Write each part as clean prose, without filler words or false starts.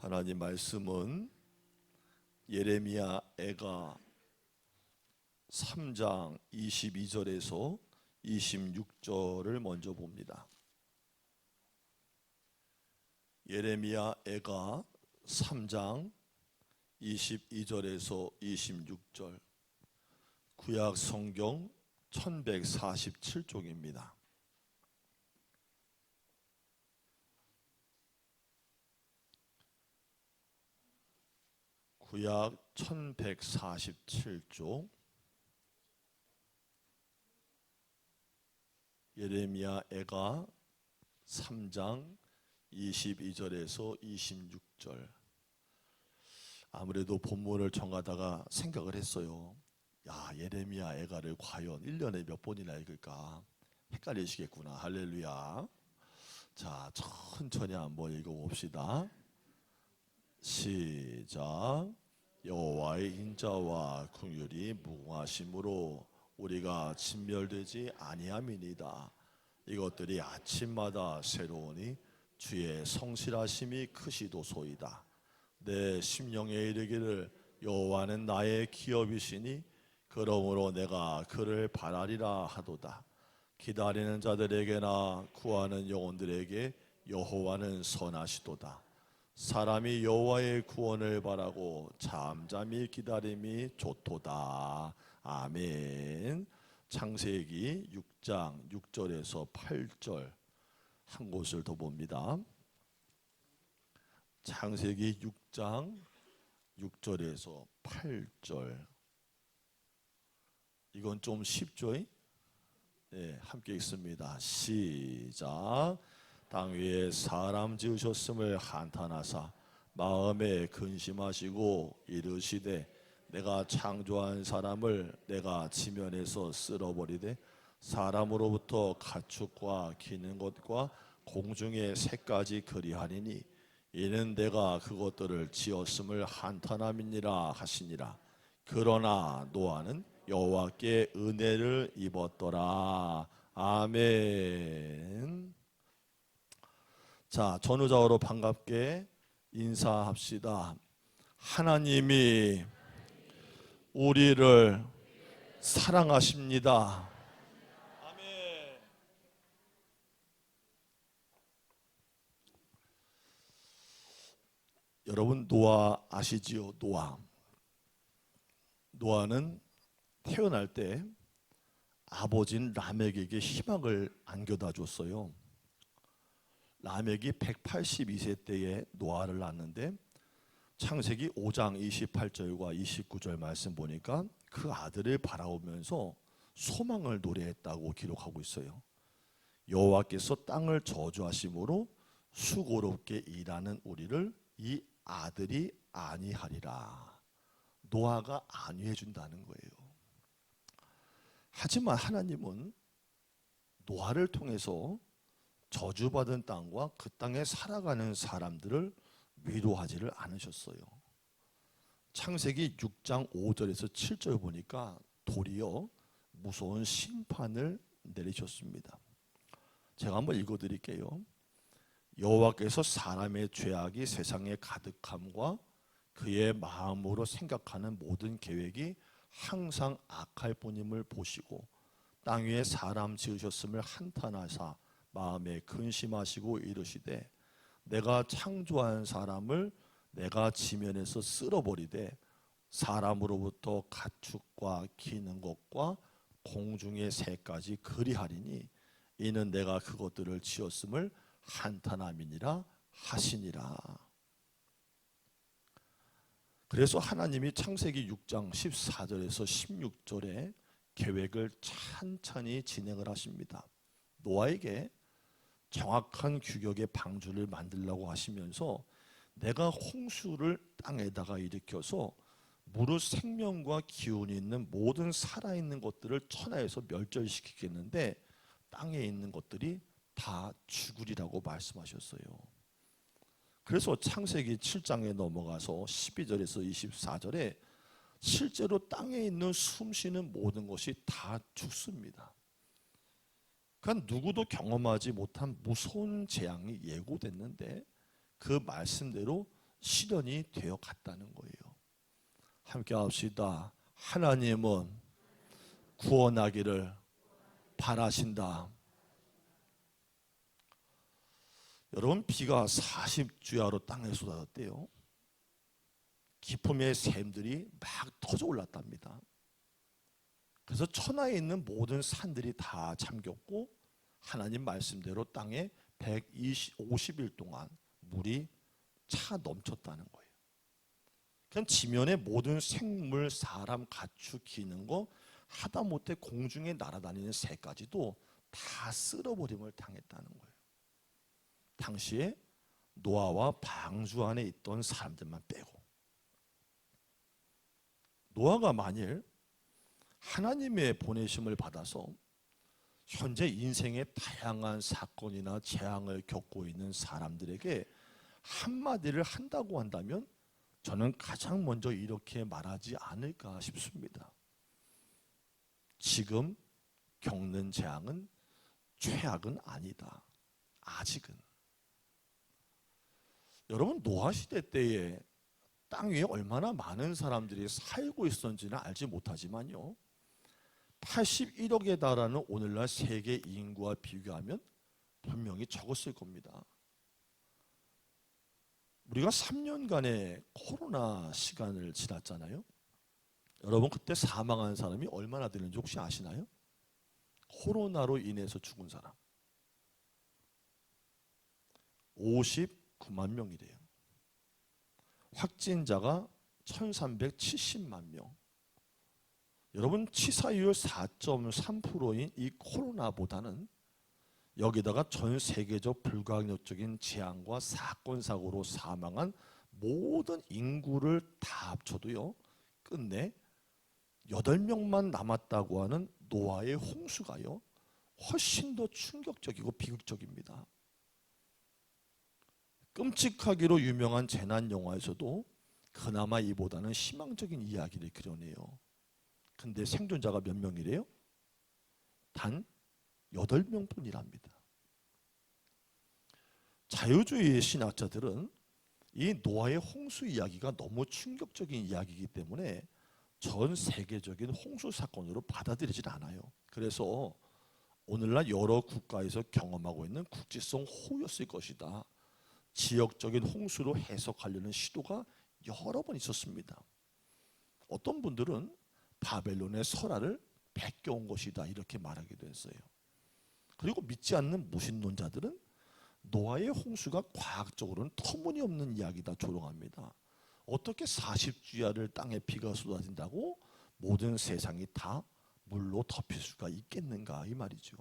하나님 말씀은 예레미야 애가 3장 22절에서 26절을 먼저 봅니다. 예레미야 애가 3장 22절에서 26절, 구약 성경 1147쪽입니다. 구약 1147쪽 예레미야 애가 3장 22절에서 26절. 아무래도 본문을 정하다가 생각을 했어요. 야, 예레미야 애가를 과연 1년에 몇 번이나 읽을까? 헷갈리시겠구나. 할렐루야. 자, 천천히 한번 읽어봅시다. 시작. 여호와의 인자와 긍휼이 무궁하심으로 우리가 진멸되지 아니함이니이다. 이것들이 아침마다 새로우니 주의 성실하심이 크시도소이다. 내 심령에 이르기를 여호와는 나의 기업이시니 그러므로 내가 그를 바라리라 하도다. 기다리는 자들에게나 구하는 영혼들에게 여호와는 선하시도다. 사람이 여호와의 구원을 바라고 잠잠히 기다림이 좋도다. 아멘. 창세기 6장 6절에서 8절 한 곳을 더 봅니다. 창세기 6장 6절에서 8절. 이건 좀 쉽죠? 네, 함께 읽습니다. 시작. 땅 위에 사람 지으셨음을 한탄하사 마음에 근심하시고 이르시되 내가 창조한 사람을 내가 지면에서 쓸어버리되 사람으로부터 가축과 기는 것과 공중의 새까지 그리하리니 이는 내가 그것들을 지었음을 한탄함이니라 하시니라. 그러나 노아는 여호와께 은혜를 입었더라. 아멘. 자, 전우자어로 반갑게 인사합시다. 하나님이 우리를 사랑하십니다. 아멘. 여러분 노아 아시지요? 노아는 태어날 때 아버지인 라멕에게 희망을 안겨다 줬어요. 라멕이 182세 때에 노아를 낳았는데 창세기 5장 28절과 29절 말씀 보니까 그 아들을 바라보면서 소망을 노래했다고 기록하고 있어요. 여호와께서 땅을 저주하심으로 수고롭게 일하는 우리를 이 아들이 안위하리라. 노아가 안위해 준다는 거예요. 하지만 하나님은 노아를 통해서 저주받은 땅과 그 땅에 살아가는 사람들을 위로하지를 않으셨어요. 창세기 6장 5절에서 7절 보니까 도리어 무서운 심판을 내리셨습니다. 제가 한번 읽어드릴게요. 여호와께서 사람의 죄악이 세상에 가득함과 그의 마음으로 생각하는 모든 계획이 항상 악할 뿐임을 보시고 땅 위에 사람 지으셨음을 한탄하사 마음에 근심하시고 이르시되 내가 창조한 사람을 내가 지면에서 쓸어버리되 사람으로부터 가축과 기는 것과 공중의 새까지 그리하리니 이는 내가 그것들을 지었음을 한탄함이니라 하시니라. 그래서 하나님이 창세기 6장 14절에서 16절에 계획을 찬찬히 진행을 하십니다. 노아에게 정확한 규격의 방주를 만들라고 하시면서 내가 홍수를 땅에다가 일으켜서 무릇 생명과 기운이 있는 모든 살아있는 것들을 천하에서 멸절시키겠는데 땅에 있는 것들이 다 죽으리라고 말씀하셨어요. 그래서 창세기 7장에 넘어가서 12절에서 24절에 실제로 땅에 있는 숨쉬는 모든 것이 다 죽습니다. 그러니까 누구도 경험하지 못한 무서운 재앙이 예고됐는데 그 말씀대로 실현이 되어 갔다는 거예요. 함께 합시다. 하나님은 구원하기를 바라신다. 여러분, 비가 40주야로 땅에 쏟아졌대요. 기품의 샘들이 막 터져 올랐답니다. 그래서 천하에 있는 모든 산들이 다 잠겼고 하나님 말씀대로 땅에 150일 동안 물이 차 넘쳤다는 거예요. 그냥 지면의 모든 생물, 사람, 가축, 기는 거 하다못해 공중에 날아다니는 새까지도 다 쓸어버림을 당했다는 거예요. 당시에 노아와 방주 안에 있던 사람들만 빼고. 노아가 만일 하나님의 보내심을 받아서 현재 인생의 다양한 사건이나 재앙을 겪고 있는 사람들에게 한마디를 한다고 한다면 저는 가장 먼저 이렇게 말하지 않을까 싶습니다. 지금 겪는 재앙은 최악은 아니다. 아직은. 여러분, 노아 시대 때에 땅 위에 얼마나 많은 사람들이 살고 있었는지는 알지 못하지만요, 81억에 달하는 오늘날 세계 인구와 비교하면 분명히 적었을 겁니다. 우리가 3년간의 코로나 시간을 지났잖아요. 여러분, 그때 사망한 사람이 얼마나 되는지 혹시 아시나요? 코로나로 인해서 죽은 사람 59만 명이래요. 확진자가 1370만 명. 여러분, 치사율 4.3%인 이 코로나보다는 여기다가 전 세계적 불가항력적인 재앙과 사건 사고로 사망한 모든 인구를 다 합쳐도요, 끝내 8명만 남았다고 하는 노아의 홍수가요, 훨씬 더 충격적이고 비극적입니다. 끔찍하기로 유명한 재난 영화에서도 그나마 이보다는 희망적인 이야기를 그려내요. 근데 생존자가 몇 명이래요? 단 8명뿐이랍니다. 자유주의 신학자들은 이 노아의 홍수 이야기가 너무 충격적인 이야기이기 때문에 전 세계적인 홍수 사건으로 받아들이질 않아요. 그래서 오늘날 여러 국가에서 경험하고 있는 국지성 호우였을 것이다, 지역적인 홍수로 해석하려는 시도가 여러 번 있었습니다. 어떤 분들은 바벨론의 설화를 베껴온 것이다 이렇게 말하기도 했어요. 그리고 믿지 않는 무신론자들은 노아의 홍수가 과학적으로는 터무니없는 이야기다 조롱합니다. 어떻게 40주야를 땅에 비가 쏟아진다고 모든 세상이 다 물로 덮일 수가 있겠는가 이 말이죠.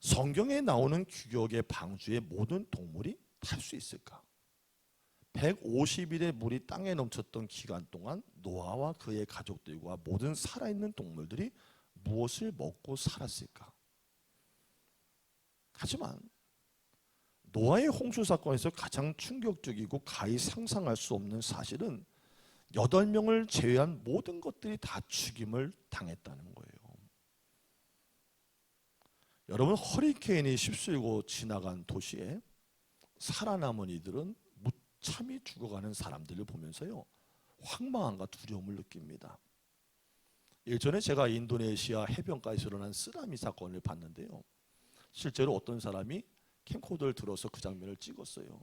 성경에 나오는 규격의 방주에 모든 동물이 탈 수 있을까? 150일의 물이 땅에 넘쳤던 기간 동안 노아와 그의 가족들과 모든 살아있는 동물들이 무엇을 먹고 살았을까? 하지만 노아의 홍수 사건에서 가장 충격적이고 가히 상상할 수 없는 사실은 8명을 제외한 모든 것들이 다 죽임을 당했다는 거예요. 여러분, 허리케인이 휩쓸고 지나간 도시에 살아남은 이들은 무참히 죽어가는 사람들을 보면서요, 황망함과 두려움을 느낍니다. 예전에 제가 인도네시아 해변가에서 일어난 쓰나미 사건을 봤는데요, 실제로 어떤 사람이 캠코더를 들어서 그 장면을 찍었어요.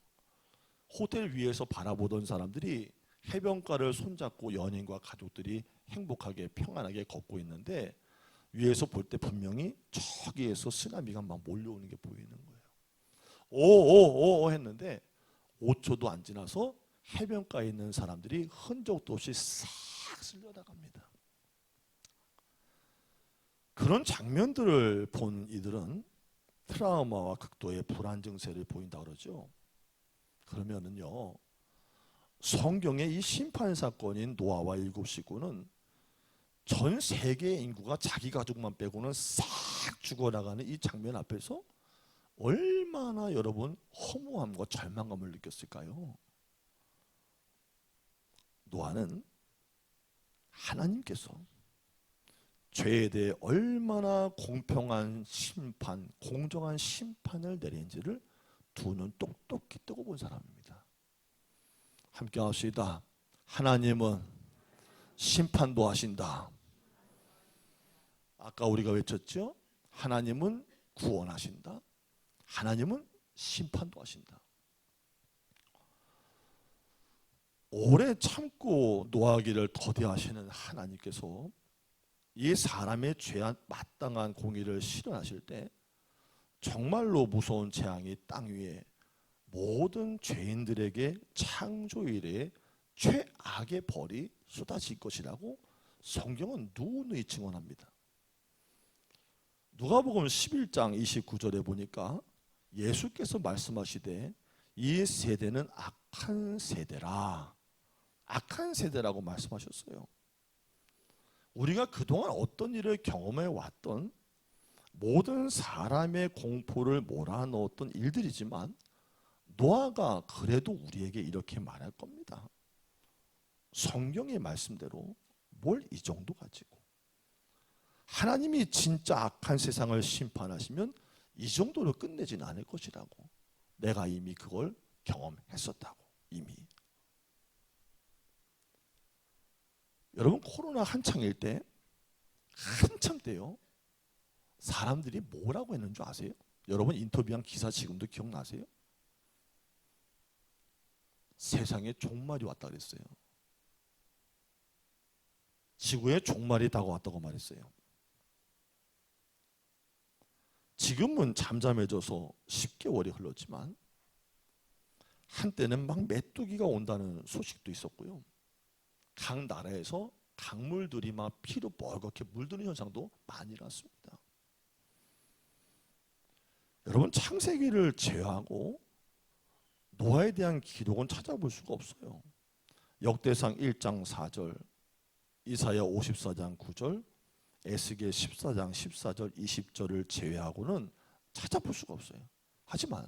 호텔 위에서 바라보던 사람들이 해변가를 손잡고 연인과 가족들이 행복하게 평안하게 걷고 있는데 위에서 볼 때 분명히 저기에서 쓰나미가 막 몰려오는 게 보이는 거예요. 오오오 했는데 5초도 안 지나서 해변가에 있는 사람들이 흔적도 없이 싹 쓸려나갑니다. 그런 장면들을 본 이들은 트라우마와 극도의 불안 증세를 보인다 그러죠. 그러면은요, 성경의 이 심판 사건인 노아와 7 식구는 전 세계 인구가 자기 가족만 빼고는 싹 죽어나가는 이 장면 앞에서 얼마나 여러분 허무함과 절망감을 느꼈을까요? 노아는 하나님께서 죄에 대해 얼마나 공평한 심판, 공정한 심판을 내린지를 두 눈 똑똑히 뜨고 본 사람입니다. 함께 합시다. 하나님은 심판도 하신다. 아까 우리가 외쳤죠? 하나님은 구원하신다. 하나님은 심판도 하신다. 오래 참고 노하기를 더디하시는 하나님께서 이 사람의 죄한 마땅한 공의를 실현하실 때 정말로 무서운 재앙이 땅 위에 모든 죄인들에게 창조 이래의 최악의 벌이 쏟아질 것이라고 성경은 누누이 증언합니다. 누가복음 11장 29절에 보니까 예수께서 말씀하시되 이 세대는 악한 세대라. 악한 세대라고 말씀하셨어요. 우리가 그동안 어떤 일을 경험해 왔던 모든 사람의 공포를 몰아넣었던 일들이지만 노아가 그래도 우리에게 이렇게 말할 겁니다. 성경의 말씀대로 뭘 이 정도 가지고 하나님이 진짜 악한 세상을 심판하시면 이 정도로 끝내진 않을 것이라고 내가 이미 그걸 경험했었다고 이미. 여러분 코로나 한창일 때 한참 때요. 사람들이 뭐라고 했는 줄 아세요? 여러분 인터뷰한 기사 지금도 기억나세요? 세상에 종말이 왔다 그랬어요. 지구에 종말이 다가왔다고 말했어요. 지금은 잠잠해져서 10개월이 흘렀지만 한때는 막 메뚜기가 온다는 소식도 있었고요. 각 나라에서 강물들이 막 피로 벌겋게 물드는 현상도 많이 일어났습니다. 여러분 창세기를 제외하고 노아에 대한 기록은 찾아볼 수가 없어요. 역대상 1장 4절, 이사야 54장 9절, 에스겔 14장 14절 20절을 제외하고는 찾아볼 수가 없어요. 하지만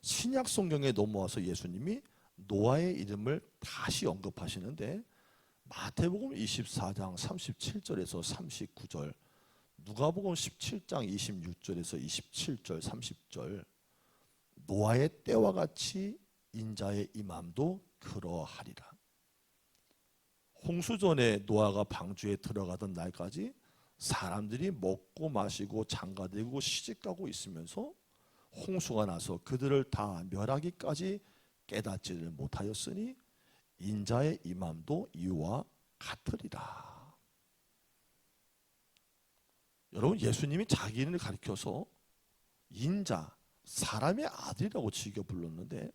신약 성경에 넘어와서 예수님이 노아의 이름을 다시 언급하시는데 마태복음 24장 37절에서 39절, 누가복음 17장 26절에서 27절 30절 노아의 때와 같이 인자의 임함도 그러하리라. 홍수전에 노아가 방주에 들어가던 날까지 사람들이 먹고 마시고 장가들고 시집가고 있으면서 홍수가 나서 그들을 다 멸하기까지 깨닫지를 못하였으니 인자의 임함도 이와 같으리라. 여러분 예수님이 자기를 가리켜서 인자, 사람의 아들이라고 즐겨 불렀는데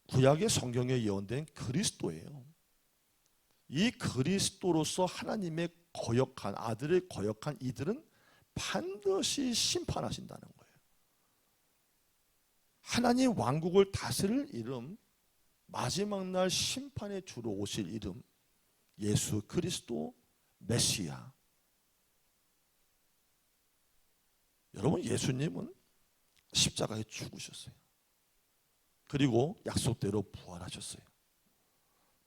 구약의 성경에 예언된 그리스도예요. 이 그리스도로서 하나님의 거역한 아들을 거역한 이들은 반드시 심판하신다는 거예요. 하나님 왕국을 다스릴 이름, 마지막 날 심판의 주로 오실 이름, 예수 그리스도 메시아. 여러분 예수님은 십자가에 죽으셨어요. 그리고 약속대로 부활하셨어요.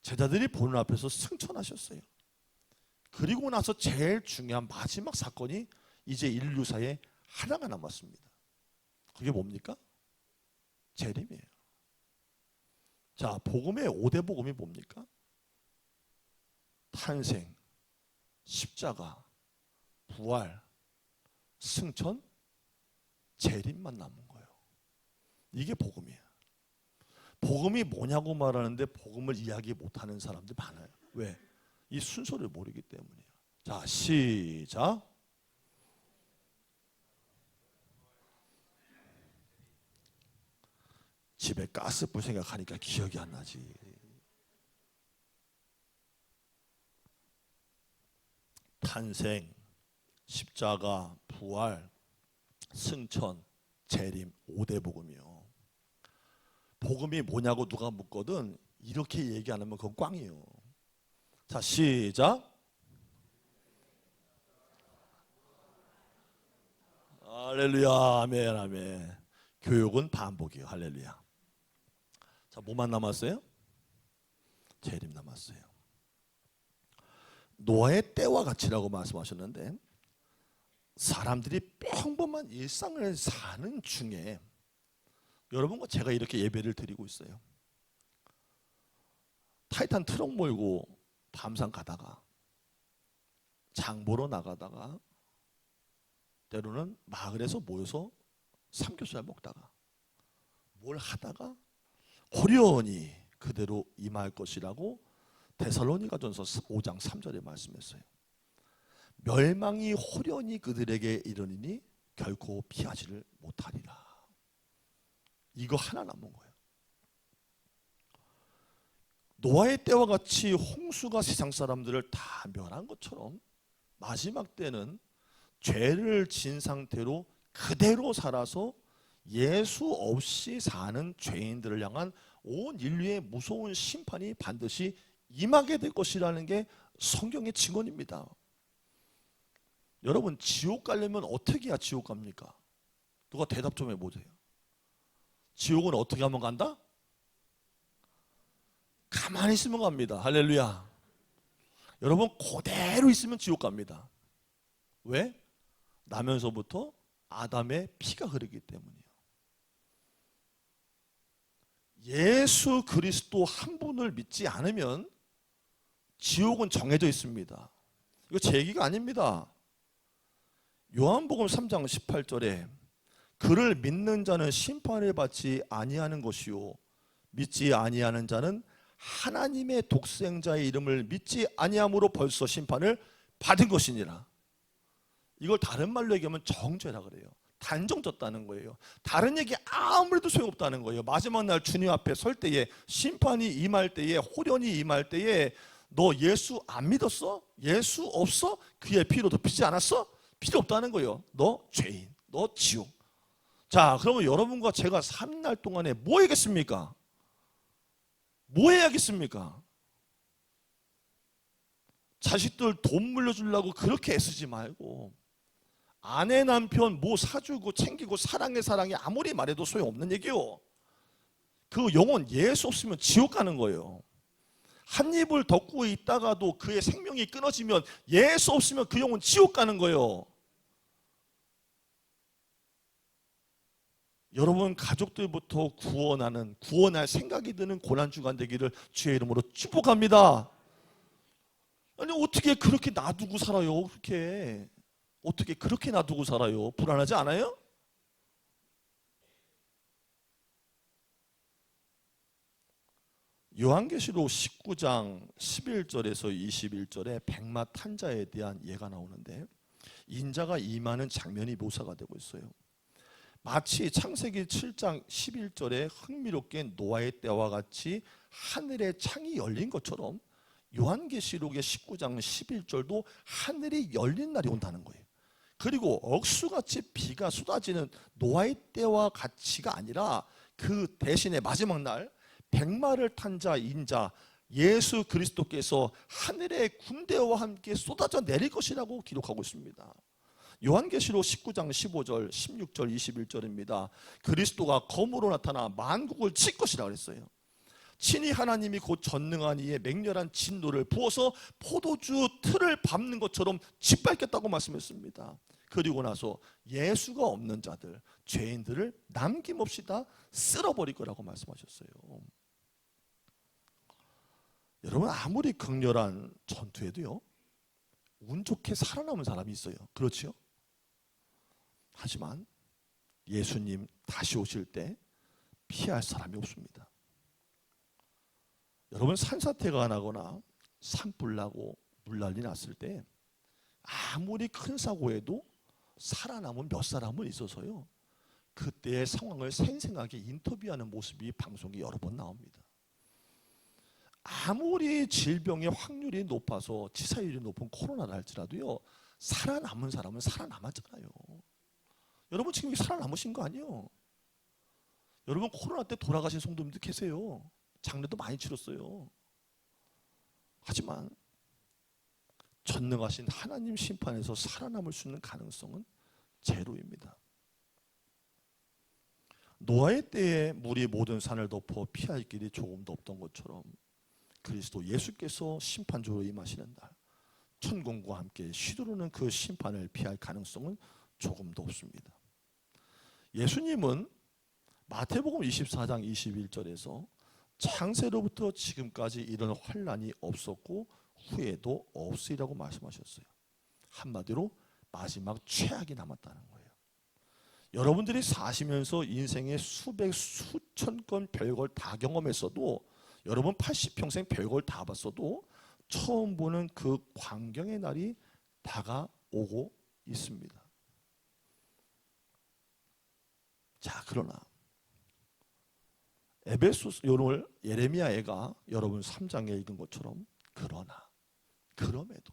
제자들이 보는 앞에서 승천하셨어요. 그리고 나서 제일 중요한 마지막 사건이 이제 인류사에 하나가 남았습니다. 그게 뭡니까? 재림이에요. 자, 복음의 5대 복음이 뭡니까? 탄생, 십자가, 부활, 승천, 재림만 남은 거예요. 이게 복음이에요. 복음이 뭐냐고 말하는데 복음을 이야기 못하는 사람들 많아요. 왜? 이 순서를 모르기 때문이에요. 자, 시작. 집에 가스불 생각하니까 기억이 안 나지. 탄생, 십자가, 부활, 승천, 재림 5대 복음이요. 복음이 뭐냐고 누가 묻거든 이렇게 얘기 안 하면 그건 꽝이에요. 자, 시작. 할렐루야, 아멘, 아멘. 교육은 반복이에요. 할렐루야. 자, 뭐만 남았어요? 재림 남았어요. 노아의 때와 같이라고 말씀하셨는데 사람들이 평범한 일상을 사는 중에 여러분과 제가 이렇게 예배를 드리고 있어요. 타이탄 트럭 몰고 밤산 가다가 장 보러 나가다가 때로는 마을에서 모여서 삼겹살 먹다가 뭘 하다가 호련히 그대로 임할 것이라고 데살로니가전서 5장 3절에 말씀했어요. 멸망이 호련히 그들에게 이르니니 결코 피하지를 못하리라. 이거 하나 남은 거예요. 노아의 때와 같이 홍수가 세상 사람들을 다 멸한 것처럼 마지막 때는 죄를 진 상태로 그대로 살아서 예수 없이 사는 죄인들을 향한 온 인류의 무서운 심판이 반드시 임하게 될 것이라는 게 성경의 증언입니다. 여러분, 지옥 가려면 어떻게 해야 지옥 갑니까? 누가 대답 좀 해보세요. 지옥은 어떻게 하면 간다? 가만히 있으면 갑니다. 할렐루야. 여러분, 그대로 있으면 지옥 갑니다. 왜? 나면서부터 아담의 피가 흐르기 때문이에요. 예수 그리스도 한 분을 믿지 않으면 지옥은 정해져 있습니다. 이거 제 얘기가 아닙니다. 요한복음 3장 18절에 그를 믿는 자는 심판을 받지 아니하는 것이요 믿지 아니하는 자는 하나님의 독생자의 이름을 믿지 아니함으로 벌써 심판을 받은 것이니라. 이걸 다른 말로 얘기하면 정죄라 그래요. 단정졌다는 거예요. 다른 얘기 아무래도 소용없다는 거예요. 마지막 날 주님 앞에 설 때에, 심판이 임할 때에, 호련이 임할 때에 너 예수 안 믿었어? 예수 없어? 그의 피로 덮이지 않았어? 필요 없다는 거예요. 너 죄인, 너 지옥. 자, 그러면 여러분과 제가 3날 동안에 뭐 해야겠습니까? 뭐 해야겠습니까? 자식들 돈 물려주려고 그렇게 애쓰지 말고, 아내 남편 뭐 사주고 챙기고 사랑해 아무리 말해도 소용없는 얘기요. 그 영혼 예수 없으면 지옥 가는 거예요. 한 입을 덮고 있다가도 그의 생명이 끊어지면 예수 없으면 그 영혼 지옥 가는 거예요. 여러분 가족들부터 구원할 생각이 드는 고난주간 되기를 주의 이름으로 축복합니다. 아니 어떻게 그렇게 놔두고 살아요? 어떻게 그렇게 놔두고 살아요? 불안하지 않아요? 요한계시록 19장 11절에서 21절에 백마 탄자에 대한 예가 나오는데 인자가 임하는 장면이 묘사가 되고 있어요. 마치 창세기 7장 11절에 흥미롭게 노아의 때와 같이 하늘의 창이 열린 것처럼 요한계시록의 19장 11절도 하늘이 열린 날이 온다는 거예요. 그리고 억수같이 비가 쏟아지는 노아의 때와 같이가 아니라 그 대신에 마지막 날 백마를 탄 자 인자 예수 그리스도께서 하늘의 군대와 함께 쏟아져 내릴 것이라고 기록하고 있습니다. 요한계시록 19장 15절, 16절, 21절입니다. 그리스도가 검으로 나타나 만국을 칠 것이라 그랬어요. 친히 하나님이 곧 전능한 이의 맹렬한 진노를 부어서 포도주 틀을 밟는 것처럼 짓밟겠다고 말씀했습니다. 그리고 나서 예수가 없는 자들, 죄인들을 남김없이 다 쓸어버릴 거라고 말씀하셨어요. 여러분 아무리 극렬한 전투에도요 운 좋게 살아남은 사람이 있어요. 그렇죠? 하지만 예수님 다시 오실 때 피할 사람이 없습니다. 여러분 산사태가 나거나 산불 나고 물난리 났을 때 아무리 큰 사고에도 살아남은 몇 사람은 있어서요 그때의 상황을 생생하게 인터뷰하는 모습이 방송에 여러 번 나옵니다. 아무리 질병의 확률이 높아서 치사율이 높은 코로나를 할지라도요 살아남은 사람은 살아남았잖아요. 여러분 지금 살아남으신 거 아니에요? 여러분 코로나 때 돌아가신 성도님들 계세요. 장례도 많이 치렀어요. 하지만 전능하신 하나님 심판에서 살아남을 수 있는 가능성은 제로입니다. 노아의 때에 물이 모든 산을 덮어 피할 길이 조금도 없던 것처럼 그리스도 예수께서 심판주로 임하시는 날 천군과 함께 휘두르는 그 심판을 피할 가능성은 조금도 없습니다. 예수님은 마태복음 24장 21절에서 창세로부터 지금까지 이런 환난이 없었고 후에도 없으리라고 말씀하셨어요. 한마디로 마지막 최악이 남았다는 거예요. 여러분들이 사시면서 인생의 수백 수천 건 별걸 다 경험했어도, 여러분 80평생 별걸 다 봤어도 처음 보는 그 광경의 날이 다가오고 있습니다. 자, 그러나 에베소서 오늘 예레미야가 여러분 3장에 읽은 것처럼 그럼에도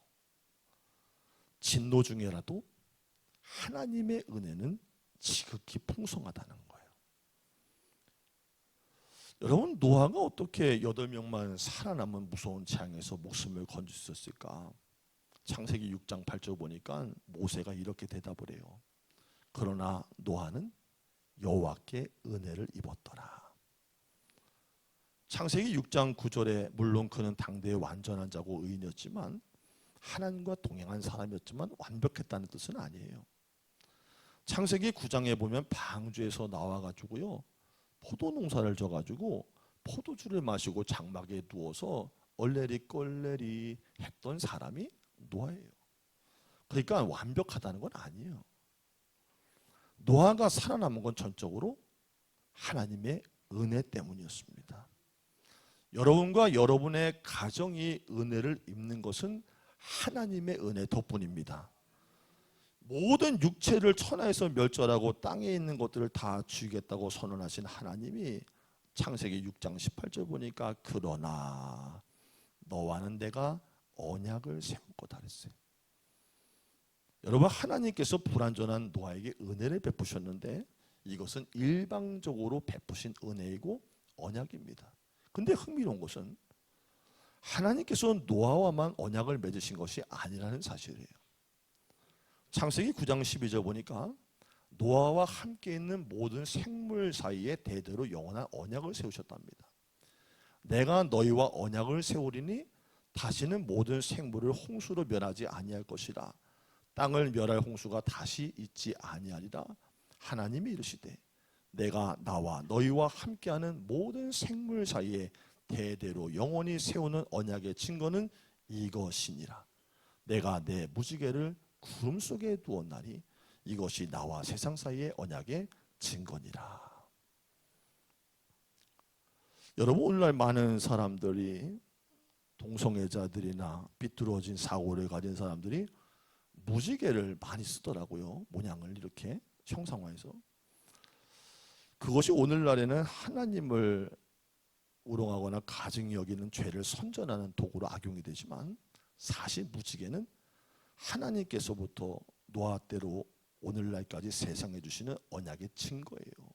진노 중에라도 하나님의 은혜는 지극히 풍성하다는 거예요. 여러분, 노아가 어떻게 8명만 살아남은 무서운 재앙에서 목숨을 건질 수 있었을까? 창세기 6장 8절 보니까 모세가 이렇게 대답을 해요. 그러나 노아는 여호와께 은혜를 입었더라. 창세기 6장 9절에 물론 그는 당대의 완전한 자고 의인이었지만 하나님과 동행한 사람이었지만 완벽했다는 뜻은 아니에요. 창세기 9장에 보면 방주에서 나와가지고요, 포도 농사를 져가지고 포도주를 마시고 장막에 누워서 얼레리 꼴레리 했던 사람이 노아예요. 그러니까 완벽하다는 건 아니에요. 노아가 살아남은 건 전적으로 하나님의 은혜 때문이었습니다. 여러분과 여러분의 가정이 은혜를 입는 것은 하나님의 은혜 덕분입니다. 모든 육체를 천하에서 멸절하고 땅에 있는 것들을 다 죽이겠다고 선언하신 하나님이 창세기 6장 18절 보니까 그러나 너와는 내가 언약을 세울 거다 그랬어요. 여러분, 하나님께서 불완전한 노아에게 은혜를 베푸셨는데 이것은 일방적으로 베푸신 은혜이고 언약입니다. 근데 흥미로운 것은 하나님께서 노아와만 언약을 맺으신 것이 아니라는 사실이에요. 창세기 9장 12절 보니까 노아와 함께 있는 모든 생물 사이에 대대로 영원한 언약을 세우셨답니다. 내가 너희와 언약을 세우리니 다시는 모든 생물을 홍수로 멸하지 아니할 것이라. 땅을 멸할 홍수가 다시 있지 아니하리라. 하나님이 이르시되 내가 나와 너희와 함께하는 모든 생물 사이에 대대로 영원히 세우는 언약의 증거는 이것이니라. 내가 내 무지개를 구름 속에 두었나니 이것이 나와 세상 사이의 언약의 증거니라. 여러분, 오늘날 많은 사람들이, 동성애자들이나 비뚤어진 사고를 가진 사람들이 무지개를 많이 쓰더라고요. 모양을 이렇게 형상화해서. 그것이 오늘날에는 하나님을 우롱하거나 가증히 여기는 죄를 선전하는 도구로 악용이 되지만 사실 무지개는 하나님께서부터 노아 때로 오늘날까지 세상에 주시는 언약의 증거예요.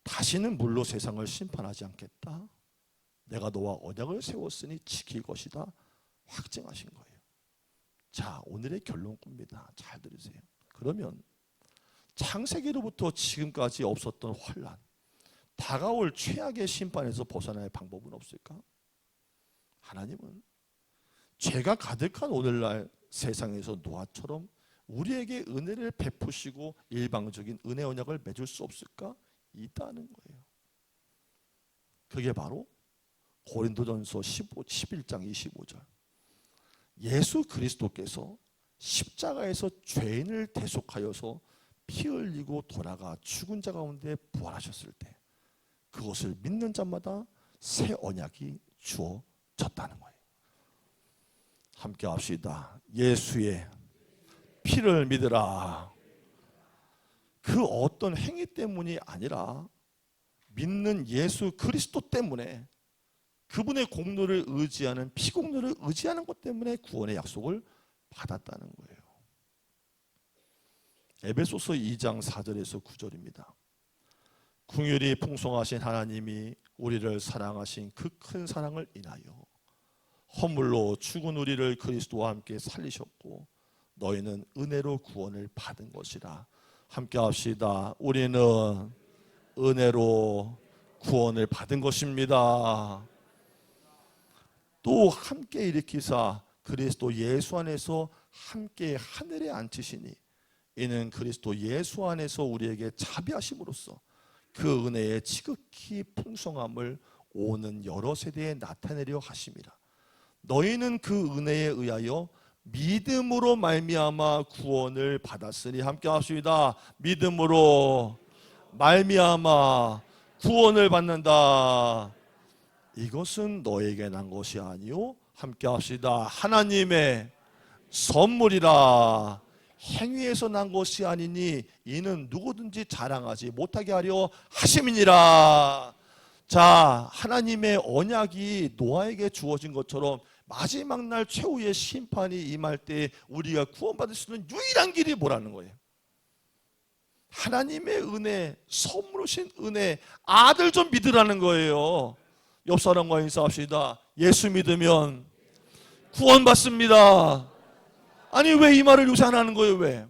다시는 물로 세상을 심판하지 않겠다. 내가 너와 언약을 세웠으니 지킬 것이다. 확증하신 거예요. 자, 오늘의 결론입니다. 잘 들으세요. 그러면 창세기로부터 지금까지 없었던 환난, 다가올 최악의 심판에서 벗어날 방법은 없을까? 하나님은 죄가 가득한 오늘날 세상에서 노아처럼 우리에게 은혜를 베푸시고 일방적인 은혜 언약을 맺을 수 없을까? 있다는 거예요. 그게 바로 고린도전서 11장 25절. 예수 그리스도께서 십자가에서 죄인을 대속하여서 피 흘리고 돌아가 죽은 자 가운데 부활하셨을 때 그것을 믿는 자마다 새 언약이 주어졌다는 거예요. 함께 합시다. 예수의 피를 믿으라. 그 어떤 행위 때문이 아니라 믿는 예수 그리스도 때문에, 그분의 공로를 의지하는, 피공로를 의지하는 것 때문에 구원의 약속을 받았다는 거예요. 에베소서 2장 4절에서 9절입니다. 긍휼이 풍성하신 하나님이 우리를 사랑하신 그 큰 사랑을 인하여 허물로 죽은 우리를 그리스도와 함께 살리셨고 너희는 은혜로 구원을 받은 것이라. 함께 합시다. 우리는 은혜로 구원을 받은 것입니다. 또 함께 일으키사 그리스도 예수 안에서 함께 하늘에 앉히시니 이는 그리스도 예수 안에서 우리에게 자비하심으로써 그 은혜의 지극히 풍성함을 오는 여러 세대에 나타내려 하심이라. 너희는 그 은혜에 의하여 믿음으로 말미암아 구원을 받았으니. 함께 합시다. 믿음으로 말미암아 구원을 받는다. 이것은 너에게 난 것이 아니요, 함께 합시다, 하나님의 선물이라. 행위에서 난 것이 아니니 이는 누구든지 자랑하지 못하게 하려 하심이니라. 자, 하나님의 언약이 노아에게 주어진 것처럼 마지막 날 최후의 심판이 임할 때 우리가 구원받을 수 있는 유일한 길이 뭐라는 거예요? 하나님의 은혜, 선물이신 은혜, 아들 좀 믿으라는 거예요. 옆 사람과 인사합시다. 예수 믿으면 구원받습니다. 아니 왜 이 말을 요새 안 하는 거예요? 왜?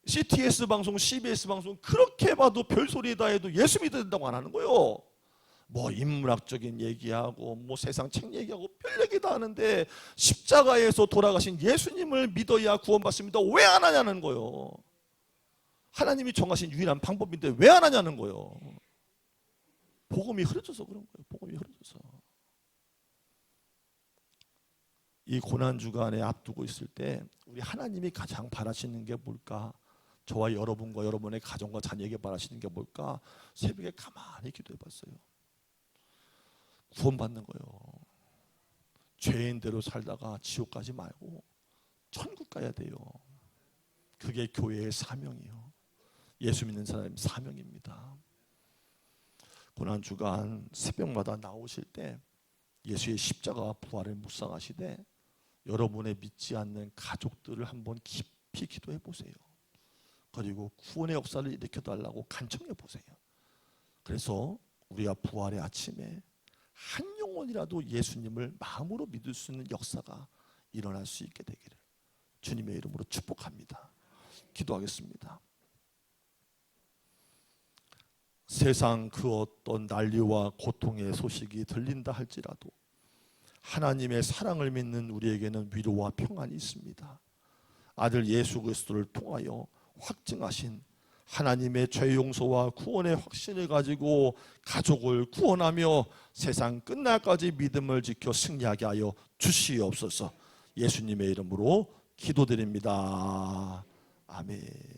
CTS 방송, CBS 방송 그렇게 봐도 별소리다 해도 예수 믿어야 된다고 안 하는 거예요. 뭐 인문학적인 얘기하고 뭐 세상 책 얘기하고 별 얘기 다 하는데 십자가에서 돌아가신 예수님을 믿어야 구원받습니다. 왜 안 하냐는 거예요. 하나님이 정하신 유일한 방법인데 왜 안 하냐는 거예요. 복음이 흐려져서 그런 거예요. 복음이 흐려져서. 이 고난주간에 앞두고 있을 때 우리 하나님이 가장 바라시는 게 뭘까? 저와 여러분과 여러분의 가정과 자녀에게 바라시는 게 뭘까? 새벽에 가만히 기도해 봤어요. 구원받는 거예요. 죄인대로 살다가 지옥 가지 말고 천국 가야 돼요. 그게 교회의 사명이요. 예수 믿는 사람의 사명입니다. 고난주간 새벽마다 나오실 때 예수의 십자가와 부활을 묵상하시되 여러분의 믿지 않는 가족들을 한번 깊이 기도해 보세요. 그리고 구원의 역사를 일으켜달라고 간청해 보세요. 그래서 우리가 부활의 아침에 한 영혼이라도 예수님을 마음으로 믿을 수 있는 역사가 일어날 수 있게 되기를 주님의 이름으로 축복합니다. 기도하겠습니다. 세상 그 어떤 난리와 고통의 소식이 들린다 할지라도 하나님의 사랑을 믿는 우리에게는 위로와 평안이 있습니다. 아들 예수 그리스도를 통하여 확증하신 하나님의 죄 용서와 구원의 확신을 가지고 가족을 구원하며 세상 끝날까지 믿음을 지켜 승리하게 하여 주시옵소서. 예수님의 이름으로 기도드립니다. 아멘.